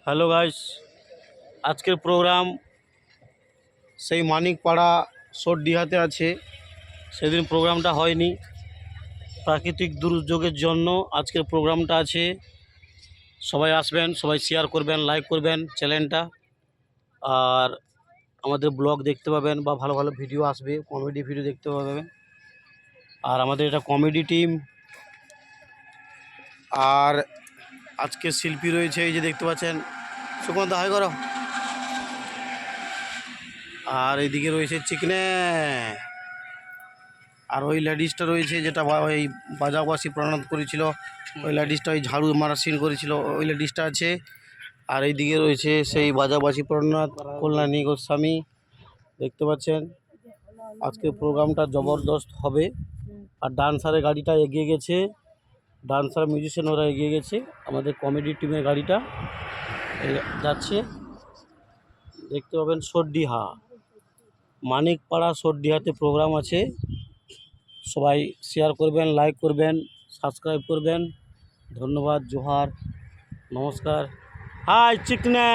Hello guys, আজকের programme সেই মানিকপাড়া সরডিহাতে আছে। সেদিন প্রোগ্রামটা হয়নি, প্রাকৃতিক দুর্যোগের জন্য আজকের প্রোগ্রামটা আছে। সবাই আসবেন, সবাই শেয়ার করবেন, লাইক করবেন চ্যানেলটা। আর আমাদের ব্লগ দেখতে পাবেন বা ভালো ভালো ভিডিও আসবে, কমেডি ভিডিও দেখতে পাবেন। আর আমাদের এটা কমেডি টিম। আর আজকে শিল্পী রয়েছে, এই যে দেখতে পাচ্ছেন, সুকান্ত হাই করো। আর এইদিকে রয়েছে চিকনে। আর ওই লেডিসটা রয়েছে যেটা ওই বাজাবাসী প্রণাম করেছিল, ওই লেডিসটা ওই ঝাড়ু মারা সিন করেছিল, ওই লেডিসটা আছে। আর এইদিকে রয়েছে সেই বাজাবাসী প্রণাম কল্যাণী গোস্বামী, দেখতে পাচ্ছেন। আজকের প্রোগ্রামটা জবরদস্ত হবে। আর ডান্সারের গাড়িটা এগিয়ে গেছে, ডান্সার মিউজিশিয়ান ওরা এগিয়ে গেছে। আমাদের কমেডি টিমের গাড়িটা যাচ্ছে, দেখতে পাবেন। সরডিহা, মানিকপাড়া সরডিহাতে প্রোগ্রাম আছে। সবাই শেয়ার করবেন, লাইক করবেন, সাবস্ক্রাইব করবেন। ধন্যবাদ, জোহার, নমস্কার। হাই চিকনে।